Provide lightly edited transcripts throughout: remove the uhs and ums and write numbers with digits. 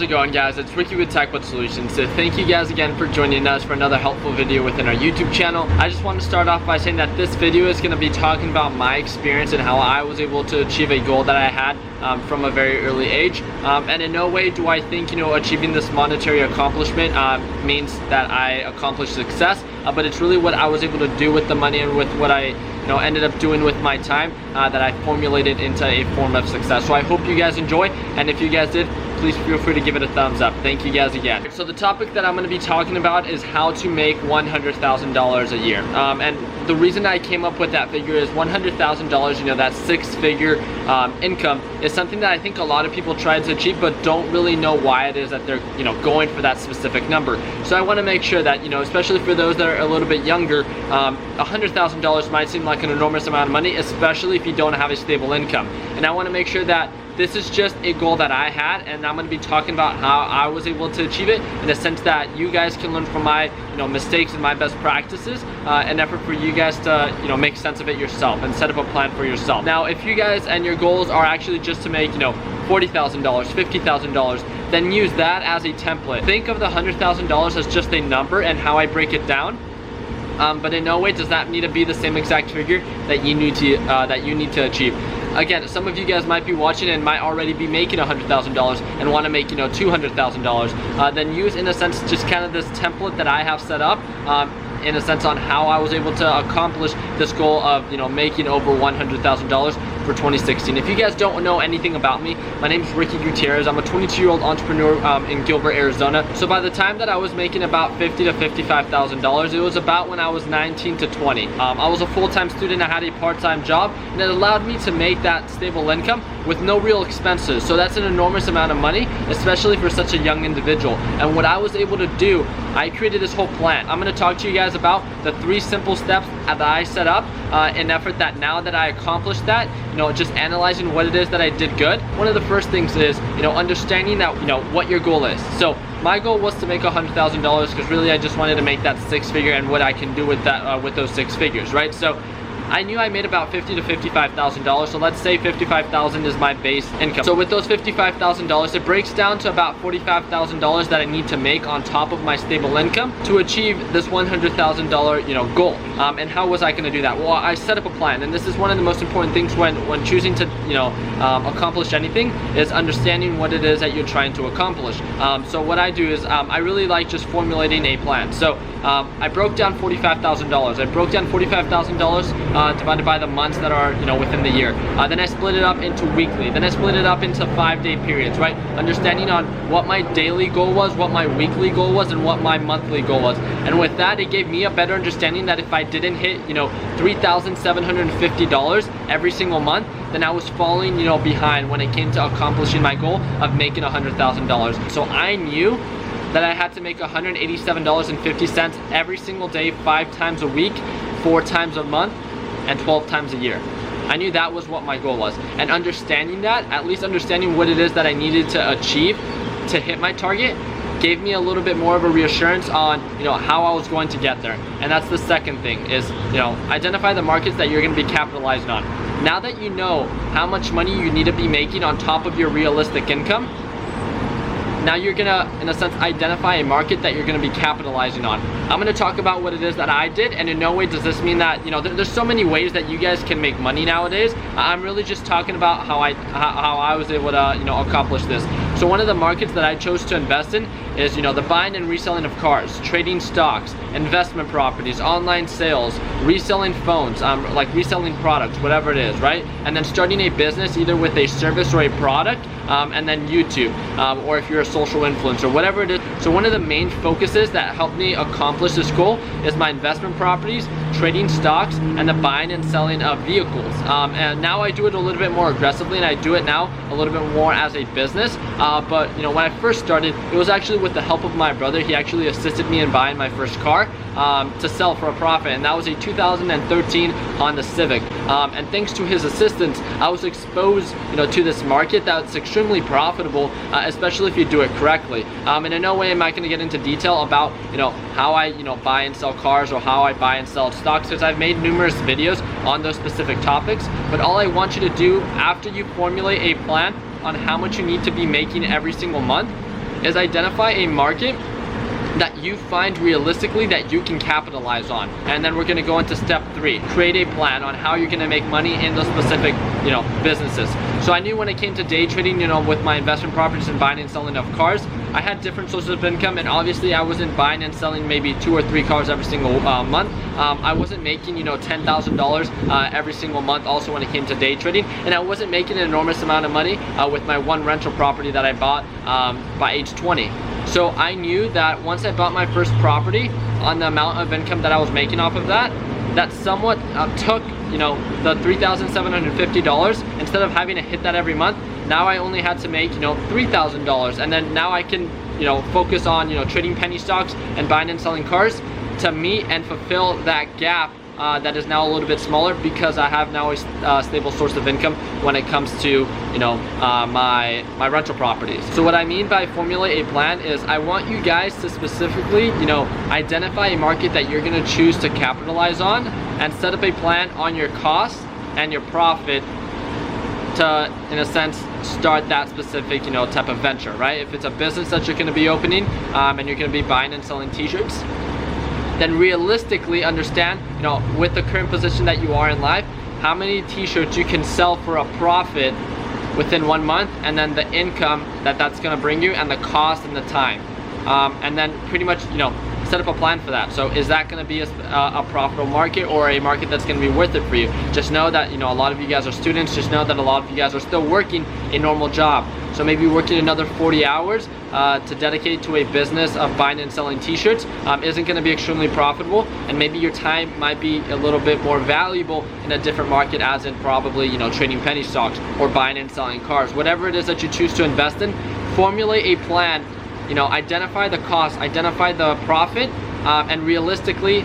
it going, guys? It's Ricky with TechBud Solutions. So thank you guys again for joining us for another helpful video within our YouTube channel. I just want to start off by saying that this video is going to be talking about my experience and how I was able to achieve a goal that I had from a very early age. And in no way do I think, achieving this monetary accomplishment means that I accomplished success, but it's really what I was able to do with the money and with what I ended up doing with my time that I formulated into a form of success. So I hope you guys enjoy, and if you guys did, please feel free to give it a thumbs up. Thank you guys again. So the topic that I'm going to be talking about is how to make $100,000 a year. And the reason I came up with that figure is $100,000, that six-figure income is something that I think a lot of people try to achieve but don't really know why it is that they're going for that specific number. So I want to make sure that, especially for those that are a little bit younger, $100,000 might seem like an enormous amount of money, especially if you don't have a stable income. And I want to make sure that this is just a goal that I had, and I'm going to be talking about how I was able to achieve it in a sense that you guys can learn from my mistakes and my best practices, an effort for you guys to make sense of it yourself and set up a plan for yourself. Now, if you guys and your goals are actually just to make $40,000, $50,000, then use that as a template. Think of the $100,000 as just a number and how I break it down. But in no way does that need to be the same exact figure that you need to achieve. Again, some of you guys might be watching and might already be making $100,000 and want to make $200,000. Then use, in a sense, just kind of this template that I have set up, in a sense, on how I was able to accomplish this goal of making over $100,000 for 2016. If you guys don't know anything about me, my name is Ricky Gutierrez. I'm a 22-year-old entrepreneur in Gilbert, Arizona. So by the time that I was making about $50,000 to $55,000, it was about when I was 19 to 20. I was a full-time student. I had a part-time job, and it allowed me to make that stable income with no real expenses. So that's an enormous amount of money, especially for such a young individual. And what I was able to do, I created this whole plan. I'm going to talk to you guys about the 3 simple steps that I set up in effort that now that I accomplished that, just analyzing what it is that I did good. One of the first things is, understanding that, what your goal is. So my goal was to make $100,000 because really I just wanted to make that 6-figure and what I can do with that, with those 6 figures, right? So I knew I made about $50,000 to $55,000, so let's say $55,000 is my base income. So with those $55,000, it breaks down to about $45,000 that I need to make on top of my stable income to achieve this $100,000 goal. And how was I going to do that? Well, I set up a plan, and this is one of the most important things when choosing to accomplish anything, is understanding what it is that you're trying to accomplish. So what I do is I really like just formulating a plan. So I broke down $45,000. I broke down $45,000 divided by the months that are within the year. Then I split it up into weekly. Then I split it up into 5-day periods, right? Understanding on what my daily goal was, what my weekly goal was, and what my monthly goal was. And with that, it gave me a better understanding that if I didn't hit $3,750 every single month, then I was falling behind when it came to accomplishing my goal of making $100,000. So I knew that I had to make $187.50 every single day, 5 times a week, 4 times a month, and 12 times a year. I knew that was what my goal was. And understanding that, at least understanding what it is that I needed to achieve to hit my target, gave me a little bit more of a reassurance on how I was going to get there. And that's the second thing, is identify the markets that you're going to be capitalizing on. Now that you know how much money you need to be making on top of your realistic income, now you're gonna, in a sense, identify a market that you're gonna be capitalizing on. I'm gonna talk about what it is that I did, and in no way does this mean that, there's so many ways that you guys can make money nowadays. I'm really just talking about how I was able to, accomplish this. So one of the markets that I chose to invest in is, the buying and reselling of cars, trading stocks, investment properties, online sales, reselling phones, like reselling products, whatever it is, right? And then starting a business either with a service or a product, and then YouTube, or if you're a social influencer, whatever it is. So one of the main focuses that helped me accomplish this goal is my investment properties, trading stocks, and the buying and selling of vehicles. And now I do it a little bit more aggressively, and I do it now a little bit more as a business. But when I first started, it was actually with the help of my brother. He actually assisted me in buying my first car to sell for a profit, and that was a 2013 Honda Civic. And thanks to his assistance, I was exposed to this market that's extremely profitable, especially if you do it correctly. And in no way am I going to get into detail about how I buy and sell cars or how I buy and sell stocks, because I've made numerous videos on those specific topics. But all I want you to do after you formulate a plan on how much you need to be making every single month is identify a market that you find realistically that you can capitalize on. And then we're gonna go into step 3, create a plan on how you're gonna make money in those specific, businesses. So I knew when it came to day trading, with my investment properties and buying and selling of cars, I had different sources of income, and obviously I wasn't buying and selling maybe 2 or 3 cars every single month. I wasn't making, $10,000 every single month also when it came to day trading, and I wasn't making an enormous amount of money with my one rental property that I bought by age 20. So I knew that once I bought my first property, on the amount of income that I was making off of that, that somewhat took, the $3,750. Instead of having to hit that every month, now I only had to make, $3,000. And then now I can, focus on, trading penny stocks and buying and selling cars to meet and fulfill that gap that is now a little bit smaller, because I have now a stable source of income when it comes to my rental properties. So what I mean by formulate a plan is I want you guys to specifically identify a market that you're going to choose to capitalize on, and set up a plan on your costs and your profit to, in a sense, start that specific type of venture, right? If it's a business that you're going to be opening and you're going to be buying and selling t-shirts, then realistically understand, with the current position that you are in life, how many t-shirts you can sell for a profit within 1 month, and then the income that that's gonna bring you, and the cost and the time. And then pretty much, set up a plan for that. So is that gonna be a profitable market, or a market that's gonna be worth it for you? Just know that, a lot of you guys are students. Just know that a lot of you guys are still working a normal job. So maybe working another 40 hours to dedicate to a business of buying and selling t-shirts isn't going to be extremely profitable, and maybe your time might be a little bit more valuable in a different market, as in probably trading penny stocks or buying and selling cars. Whatever it is that you choose to invest in, formulate a plan, identify the cost, identify the profit, and realistically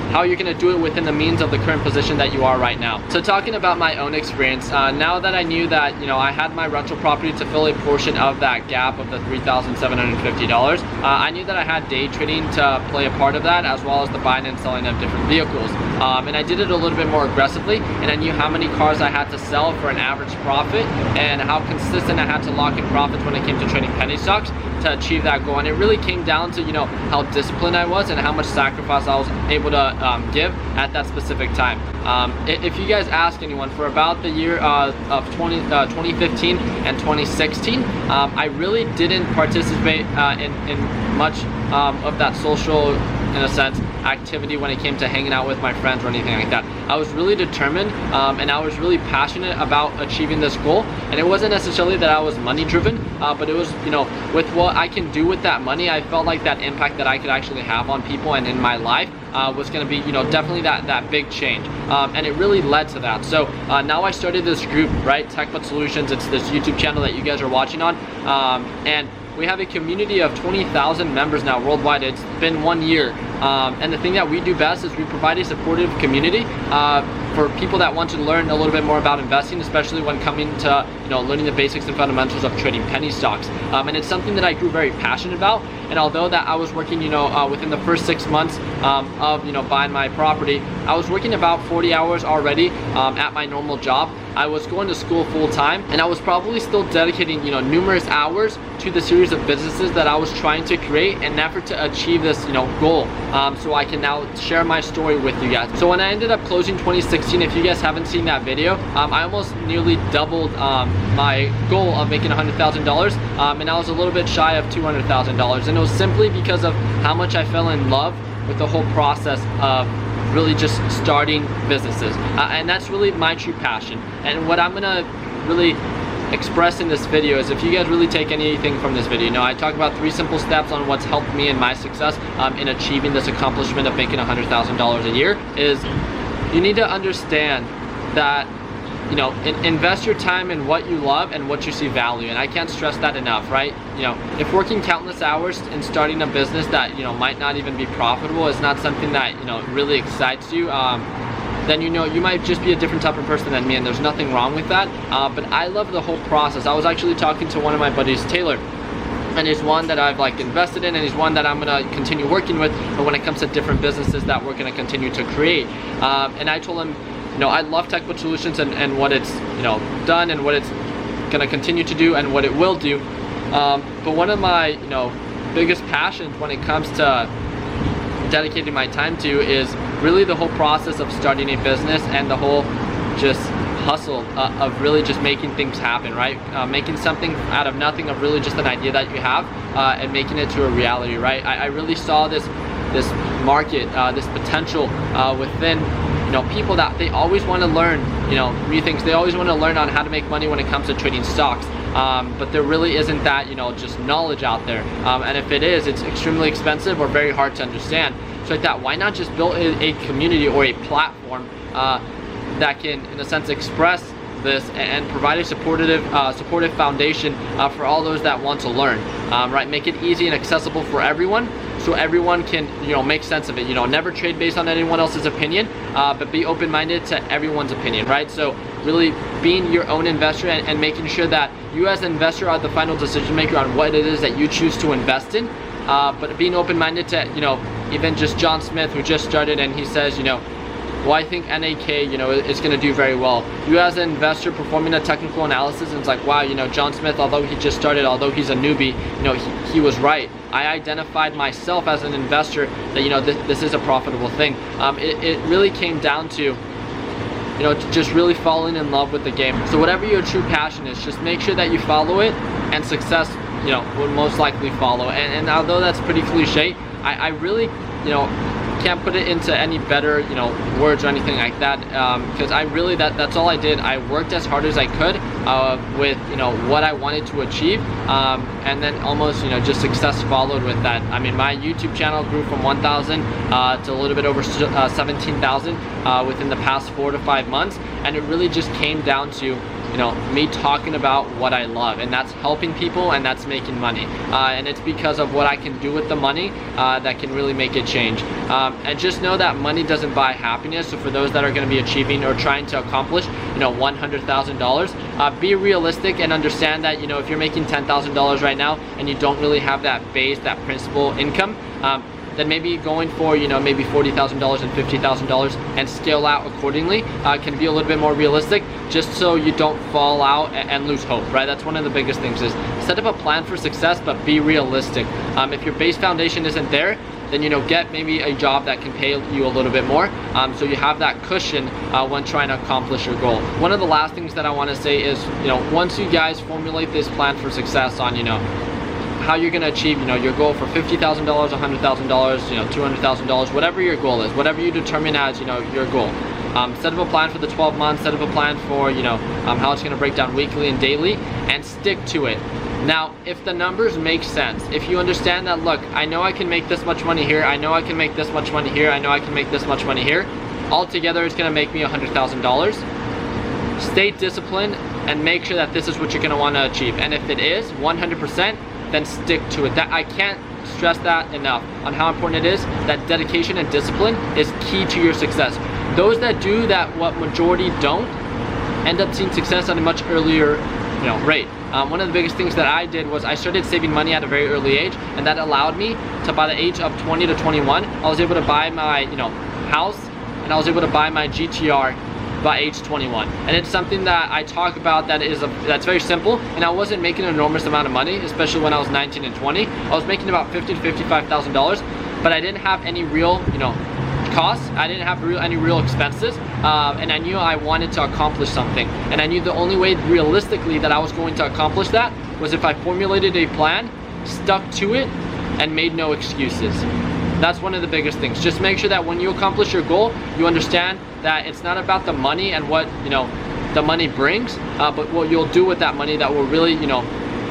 how you're going to do it within the means of the current position that you are right now. So talking about my own experience, now that I knew that I had my rental property to fill a portion of that gap of the $3,750, I knew that I had day trading to play a part of that, as well as the buying and selling of different vehicles. And I did it a little bit more aggressively, and I knew how many cars I had to sell for an average profit, and how consistent I had to lock in profits when it came to trading penny stocks to achieve that goal. And it really came down to how disciplined I was and how much sacrifice I was able to give at that specific time. If you guys ask anyone, for about the year of 2015 and 2016, I really didn't participate in much of that social, in a sense, activity when it came to hanging out with my friends or anything like that. I was really determined and I was really passionate about achieving this goal. And it wasn't necessarily that I was money driven, but it was, with what I can do with that money, I felt like that impact that I could actually have on people and in my life was going to be, definitely that big change. And it really led to that. So now I started this group, right? TechButt Solutions. It's this YouTube channel that you guys are watching on. And we have a community of 20,000 members now worldwide. It's been 1 year. And the thing that we do best is we provide a supportive community for people that want to learn a little bit more about investing, especially when coming to learning the basics and fundamentals of trading penny stocks. And it's something that I grew very passionate about. And although that I was working within the first 6 months of buying my property, I was working about 40 hours already at my normal job. I was going to school full time, and I was probably still dedicating numerous hours to the series of businesses that I was trying to create in an effort to achieve this goal. So I can now share my story with you guys. So when I ended up closing 2016, if you guys haven't seen that video, I almost nearly doubled my goal of making $100,000, and I was a little bit shy of $200,000, and it was simply because of how much I fell in love with the whole process of really just starting businesses. And that's really my true passion. And what I'm gonna really express in this video is, if you guys really take anything from this video, I talk about 3 simple steps on what's helped me in my success in achieving this accomplishment of making $100,000 a year. Is you need to understand that invest your time in what you love and what you see value. And I can't stress that enough, right? If working countless hours and starting a business that might not even be profitable is not something that really excites you, then you might just be a different type of person than me, and there's nothing wrong with that. But I love the whole process. I was actually talking to one of my buddies, Taylor, and he's one that I've invested in, and he's one that I'm gonna continue working with. But when it comes to different businesses that we're gonna continue to create, and I told him, I love TechButt Solutions and what it's done and what it's gonna continue to do and what it will do. But But one of my, biggest passions when it comes to dedicating my time to is really the whole process of starting a business and the whole just hustle of really just making things happen, right? Making something out of nothing, of really just an idea that you have, and making it to a reality, right? I really saw this market, this potential within people that they always want to learn new things. They always want to learn on how to make money when it comes to trading stocks, but there really isn't that just knowledge out there, and if it is, it's extremely expensive or very hard to understand. So like that, why not just build a community or a platform that can, in a sense, express this and provide a supportive foundation for all those that want to learn, right? Make it easy and accessible for everyone, so everyone can make sense of it. Never trade based on anyone else's opinion, but be open-minded to everyone's opinion, right? So really being your own investor and making sure that you as an investor are the final decision maker on what it is that you choose to invest in, but being open-minded to even just John Smith, who just started, and he says well, I think NAK, is going to do very well. You as an investor performing a technical analysis, and it's like, wow, John Smith, although he just started, although he's a newbie, he was right. I identified myself as an investor that, this is a profitable thing. It really came down to, just really falling in love with the game. So whatever your true passion is, just make sure that you follow it, and success, will most likely follow. And although that's pretty cliche, I really, can't put it into any better words or anything like that, because I really, that's all I did. I worked as hard as I could with what I wanted to achieve, and then almost just success followed with that. I mean, my YouTube channel grew from 1,000 to a little bit over 17,000 within the past 4 to 5 months, and it really just came down to me talking about what I love, and that's helping people, and that's making money, and it's because of what I can do with the money that can really make it change. And just know that money doesn't buy happiness. So for those that are going to be achieving or trying to accomplish $100,000, be realistic and understand that if you're making $10,000 right now and you don't really have that base, that principal income, then maybe going for maybe $40,000 and $50,000 and scale out accordingly can be a little bit more realistic, just so you don't fall out and lose hope, right? That's one of the biggest things, is set up a plan for success, but be realistic. If your base foundation isn't there, then get maybe a job that can pay you a little bit more, so you have that cushion when trying to accomplish your goal. One of the last things that I want to say is, once you guys formulate this plan for success on how you're going to achieve your goal for $50,000, $100,000, $200,000, whatever your goal is, whatever you determine as your goal. Set up a plan for the 12 months, set up a plan for how it's going to break down weekly and daily, and stick to it. Now, if the numbers make sense, if you understand that, look, I know I can make this much money here, I know I can make this much money here, I know I can make this much money here, altogether it's going to make me $100,000. Stay disciplined and make sure that this is what you're going to want to achieve. And if it is 100%, then stick to it. That I can't stress that enough on how important it is that dedication and discipline is key to your success. Those that do that, what majority don't, end up seeing success at a much earlier rate. One of the biggest things that I did was I started saving money at a very early age, and that allowed me to, by the age of 20 to 21, I was able to buy my house, and I was able to buy my GTR by age 21. And it's something that I talk about that's very simple, and I wasn't making an enormous amount of money, especially when I was 19 and 20. I was making about $50,000 to $55,000, but I didn't have any real costs, I didn't have any real expenses, and I knew I wanted to accomplish something, and I knew the only way realistically that I was going to accomplish that was if I formulated a plan, stuck to it, and made no excuses. That's one of the biggest things. Just make sure that when you accomplish your goal, you understand that it's not about the money and what the money brings, but what you'll do with that money that will really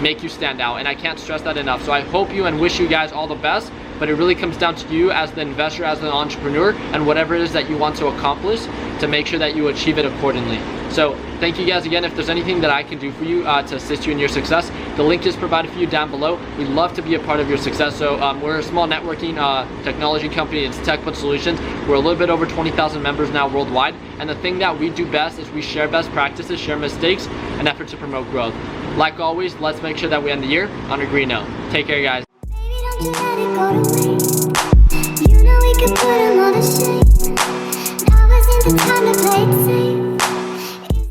make you stand out. And I can't stress that enough. So I hope you and wish you guys all the best, but it really comes down to you as the investor, as the entrepreneur, and whatever it is that you want to accomplish, to make sure that you achieve it accordingly. So thank you guys again. If there's anything that I can do for you to assist you in your success, the link is provided for you down below. We'd love to be a part of your success. So we're a small networking technology company. It's TechPut Solutions. We're a little bit over 20,000 members now worldwide. And the thing that we do best is we share best practices, share mistakes, and effort to promote growth. Like always, let's make sure that we end the year on a green note. Take care, guys. You know we could put 'em all to shame. Now isn't the time to play it safe.